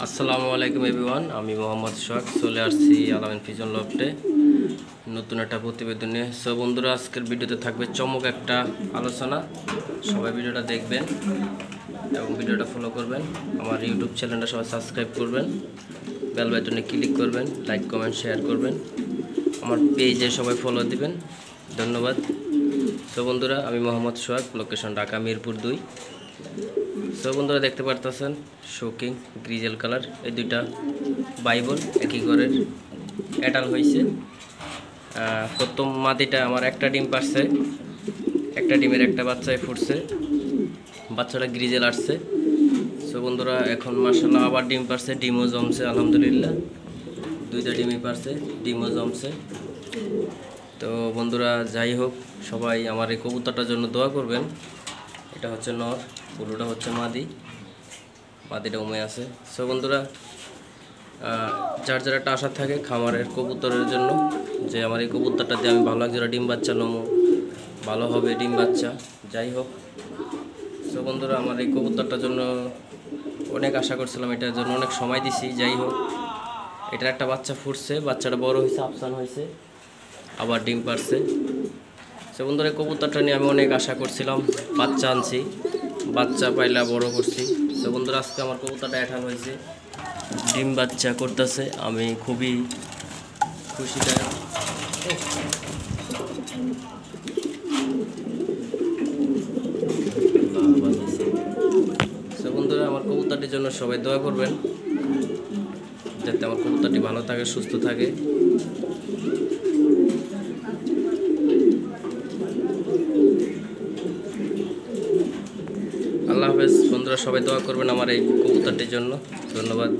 আসসালামু আলাইকুম এভরিওয়ান, আমি মোহাম্মদ সোহাগ চলে আসছি আলামিন পিজন লফটে নতুন একটা প্রতিবেদন নিয়ে। সো বন্ধুরা, আজকের ভিডিওতে থাকবে চমক একটা আলোচনা। সবাই ভিডিওটা দেখবেন এবং ভিডিওটা ফলো করবেন। আমার ইউটিউব চ্যানেলটা সবাই সাবস্ক্রাইব করবেন, বেল বাটনে ক্লিক করবেন, লাইক কমেন্ট শেয়ার করবেন, আমার পেজে সবাই ফলো দিবেন। ধন্যবাদ। সো বন্ধুরা, আমি মোহাম্মদ সোহাগ, লোকেশন ঢাকা মিরপুর 2। সো বন্ধুরা, দেখতে পারতেছেন শোকিং গ্রিজেল কালার, এই দুইটা বাইবল একই ঘরের অ্যাডাল হয়েছে। প্রথম মাদিটা আমার একটা ডিম পারছে, একটা ডিমের একটা বাচ্চায় ফুটছে, বাচ্চাটা গ্রিজেল আসছে। সো বন্ধুরা, এখন মার্শাল্লাহ আবার ডিম পারছে, ডিমও জমছে আলহামদুলিল্লাহ। দুইটা ডিমই পারছে, ডিমও জমছে। তো বন্ধুরা, যাই হোক, সবাই আমার এই কবুতরটার জন্য দোয়া করবেন। এটা হচ্ছে নর, পুরোটা হচ্ছে মাদিটা উমে আছে। সো বন্ধুরা, যার যার একটা আশা থাকে খামারের কবুতরের জন্য, যে আমার এই কবুতরটা দিয়ে আমি ভালো একজোড়া ডিম বাচ্চা নেবো, ভালো হবে ডিম বাচ্চা। যাই হোক, সো বন্ধুরা, আমার এই কবুতরটার জন্য অনেক আশা করছিলাম, এটার জন্য অনেক সময় দিছি। যাই হোক, এটার একটা বাচ্চা ফুটছে, বাচ্চাটা বড় হয়েছে, আফসান হয়েছে, আবার ডিম পারছে। সো বন্ধুরা, কবুতরটা নিয়ে আমি অনেক আশা করছিলাম, বাচ্চা আনছি, বাচ্চা পাইলা বড় করছি। তো বন্ধুরা, আজকে আমার কবুতরটা অ্যাঠাল হয়েছে, ডিম বাচ্চা করতেছে, আমি খুবই খুশি। তো বন্ধুরা, আমার কবুতরটির জন্য সবাই দোয়া করবেন, যাতে আমার কবুতরটি ভালো থাকে, সুস্থ থাকে। আল্লাহ হাফেজ বন্ধুরা, সবাই দোয়া করবেন আমার এই কবুতরটির জন্য। ধন্যবাদ।